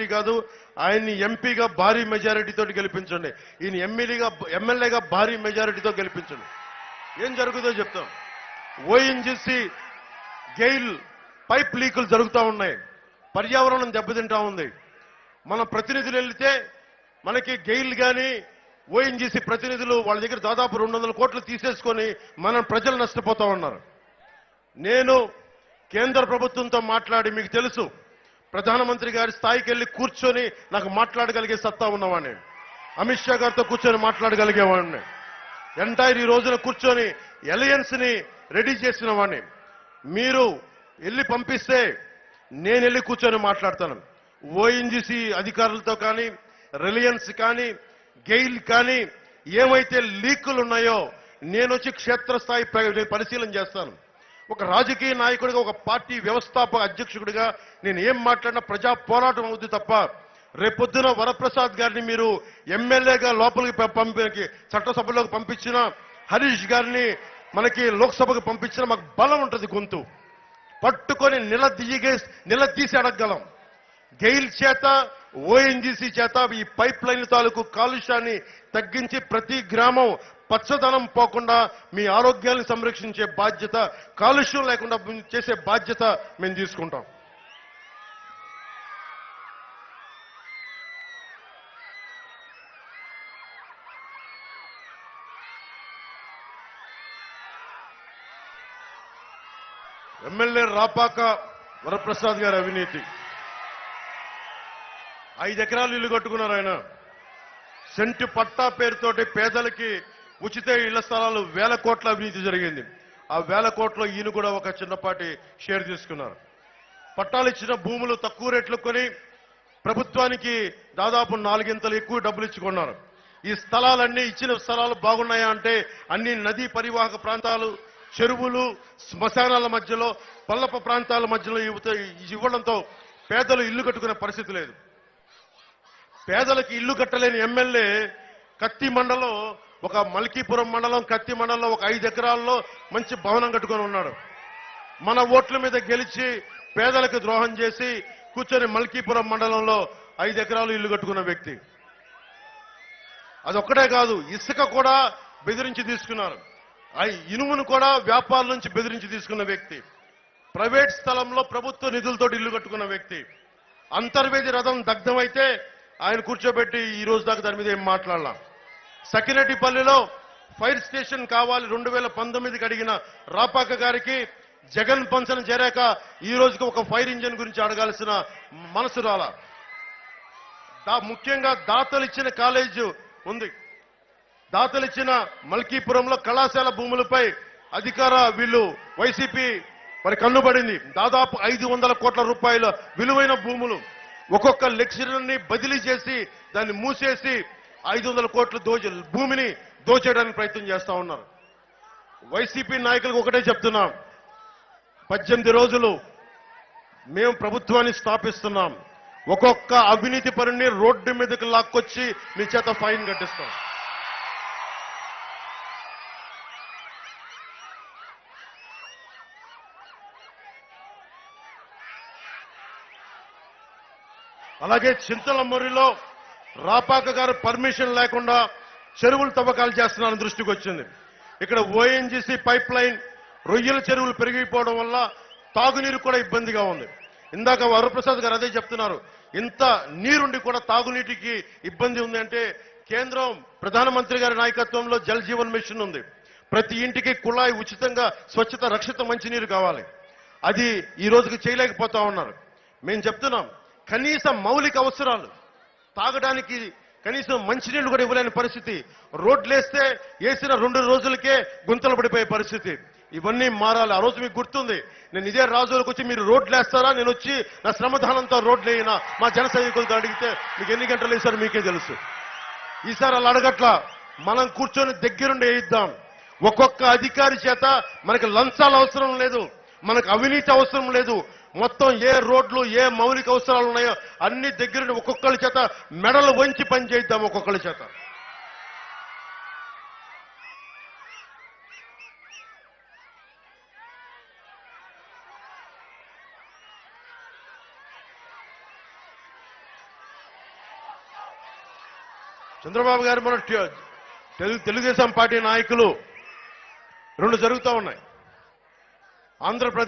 Majority కాదు, ఆయన్ని ఎంపీగా భారీ మెజారిటీతో గెలిపించండి, ఈయన ఎమ్మెల్యేగా భారీ మెజారిటీతో గెలిపించండి. ఏం జరుగుతుందో చెప్తాం. ఓఎన్జీసీ గెయిల్ పైప్ లీకులు జరుగుతూ ఉన్నాయి, పర్యావరణం దెబ్బతింటా ఉంది. మన ప్రతినిధులు వెళ్తే మనకి గెయిల్ కానీ ఓఎన్జీసీ ప్రతినిధులు వాళ్ళ దగ్గర దాదాపు 200 కోట్లు తీసేసుకొని మన ప్రజలు నష్టపోతా ఉన్నారు. నేను కేంద్ర ప్రభుత్వంతో మాట్లాడి, మీకు తెలుసు ప్రధానమంత్రి గారి స్థాయికి వెళ్ళి కూర్చొని నాకు మాట్లాడగలిగే సత్తా ఉన్నవాడిని, అమిత్ షా గారితో కూర్చొని మాట్లాడగలిగేవాడిని, ఎంటైర్ ఈ రోజున కూర్చొని అలయన్స్ ని రెడీ చేసిన వాడిని. మీరు వెళ్ళి పంపిస్తే నేను వెళ్ళి కూర్చొని మాట్లాడతాను. ఓఎన్జీసీ అధికారులతో కానీ, రిలయన్స్ కానీ, గెయిల్ కానీ ఏమైతే లీకులు ఉన్నాయో నేను వచ్చి క్షేత్రస్థాయి పరిశీలన చేస్తాను. ఒక రాజకీయ నాయకుడిగా, ఒక పార్టీ వ్యవస్థాపక అధ్యక్షుడిగా నేను ఏం మాట్లాడినా ప్రజా పోరాటం అవుద్ది తప్ప, రేపొద్దున వరప్రసాద్ గారిని మీరు ఎమ్మెల్యేగా లోపలికి చట్టసభలోకి పంపించిన, హరీష్ గారిని మనకి లోక్సభకు పంపించిన మాకు బలం ఉంటుంది, గొంతు పట్టుకొని నిలదీసి అడగగలం. గెయిల్ చేత, ఓఎన్జీసీ చేత ఈ పైప్ లైన్ తాలూకు కాలుష్యాన్ని తగ్గించి ప్రతి గ్రామం పచ్చదనం పోకుండా మీ ఆరోగ్యాన్ని సంరక్షించే బాధ్యత, కాలుష్యం లేకుండా చేసే బాధ్యత మేము తీసుకుంటాం. ఎమ్మెల్యే రాపాక వరప్రసాద్ గారి అవినీతి, 5 ఎకరాలు ఇల్లు కట్టుకున్నారు ఆయన. సెంటు పట్టా పేరుతోటి పేదలకి ఉచిత ఇళ్ల స్థలాలు 1000 కోట్ల అవినీతి జరిగింది. ఆ 1000 కోట్ల ఈయన కూడా ఒక చిన్నపాటి షేర్ తీసుకున్నారు. పట్టాలు ఇచ్చిన భూములు తక్కువ రేట్లు కొని ప్రభుత్వానికి దాదాపు 4 ఇంతలు ఎక్కువ డబ్బులు ఇచ్చుకున్నారు. ఈ స్థలాలన్నీ, ఇచ్చిన స్థలాలు బాగున్నాయా అంటే అన్ని నదీ పరివాహక ప్రాంతాలు, చెరువులు, శ్మశానాల మధ్యలో, పల్లప ప్రాంతాల మధ్యలో ఇవ్వడంతో పేదలు ఇల్లు కట్టుకునే పరిస్థితి లేదు. పేదలకు ఇల్లు కట్టలేని ఎమ్మెల్యే కత్తి మండలం, ఒక మల్కీపురం మండలం కత్తి మండలంలో ఒక 5 ఎకరాల్లో మంచి భవనం కట్టుకొని ఉన్నాడు. మన ఓట్ల మీద గెలిచి పేదలకు ద్రోహం చేసి కూర్చొని మల్కీపురం మండలంలో 5 ఎకరాలు ఇల్లు కట్టుకున్న వ్యక్తి. అదొక్కటే కాదు, ఇసుక కూడా బెదిరించి తీసుకున్నారు. ఇనుమును కూడా వ్యాపారుల నుంచి బెదిరించి తీసుకున్న వ్యక్తి. ప్రైవేట్ స్థలంలో ప్రభుత్వ నిధులతో ఇల్లు కట్టుకున్న వ్యక్తి. అంతర్వేది రథం దగ్ధమైతే ఆయన కూర్చోబెట్టి ఈ రోజు దాకా దాని మీద ఏం మాట్లాడలా. సకిరెడ్డిపల్లిలో ఫైర్ స్టేషన్ కావాలి 2019కి అడిగిన రాపాక గారికి జగన్ పంచన చేరాక ఈ రోజుకి ఒక ఫైర్ ఇంజిన్ గురించి అడగాల్సిన మనసు రాలా. ముఖ్యంగా దాతలు ఇచ్చిన కాలేజ్ ఉంది, దాతలు ఇచ్చిన మల్కీపురంలో కళాశాల భూములపై వీళ్ళు వైసీపీ మరి కన్నుబడింది. దాదాపు 500 కోట్ల రూపాయల విలువైన భూములు ఒక్కొక్క లెక్చరర్ని బదిలీ చేసి దాన్ని మూసేసి 500 కోట్ల భూమిని దోచేయడానికి ప్రయత్నం చేస్తా ఉన్నారు. వైసీపీ నాయకులకు ఒకటే చెప్తున్నాం, 18 రోజులు మేము ప్రభుత్వాన్ని స్థాపిస్తున్నాం. ఒక్కొక్క అవినీతి పరుని రోడ్డు మీదకి లాక్కొచ్చి మీ చేత ఫైన్ కట్టిస్తాం. అలాగే చింతలమర్రిలో రాపాక గారు పర్మిషన్ లేకుండా చెరువులు తవ్వకాలు చేస్తున్నారని దృష్టికి వచ్చింది. ఇక్కడ ఓఎన్జీసీ పైప్ లైన్, రొయ్యల చెరువులు పెరిగిపోవడం వల్ల తాగునీరు కూడా ఇబ్బందిగా ఉంది. ఇందాక వరప్రసాద్ గారు అదే చెప్తున్నారు, ఇంత నీరుండి కూడా తాగునీటికి ఇబ్బంది ఉంది అంటే కేంద్రం ప్రధానమంత్రి గారి నాయకత్వంలో జల్ జీవన్ మిషన్ ఉంది. ప్రతి ఇంటికి కుళాయి ఉచితంగా స్వచ్ఛత రక్షిత మంచినీరు కావాలి. అది ఈ రోజుకి చేయలేకపోతా ఉన్నారు. మేము చెప్తున్నాం, కనీస మౌలిక అవసరాలు తాగడానికి కనీసం మంచినీళ్లు కూడా ఇవ్వలేని పరిస్థితి. రోడ్లేస్తే వేసిన 2 రోజులకే గుంతలు పడిపోయే పరిస్థితి. ఇవన్నీ మారాలి. ఆ రోజు మీకు గుర్తుంది, నేను ఇదే రాజులకు వచ్చి మీరు రోడ్లు వేస్తారా, నేను వచ్చి నా శ్రమదానంతో రోడ్లు వేయినా మా జన సైనికులతో అడిగితే మీకు ఎన్ని గంటలు వేశారో మీకే తెలుసు. ఈసారి అలా అడగట్లా, మనం కూర్చొని దగ్గరుండి వేయిద్దాం. ఒక్కొక్క అధికారి చేత మనకి లంచాలు అవసరం లేదు, మనకు అవినీతి అవసరం లేదు. మొత్తం ఏ రోడ్లు, ఏ మౌలిక అవసరాలు ఉన్నాయో అన్ని దగ్గరుండి ఒక్కొక్కరి చేత మెడలు వంచి పని చేయిద్దాం. ఒక్కొక్కరి చేత చంద్రబాబు గారు మన తెలుగుదేశం పార్టీ నాయకులు రెండు జరుగుతూ ఉన్నాయి. ఆంధ్రప్రదేశ్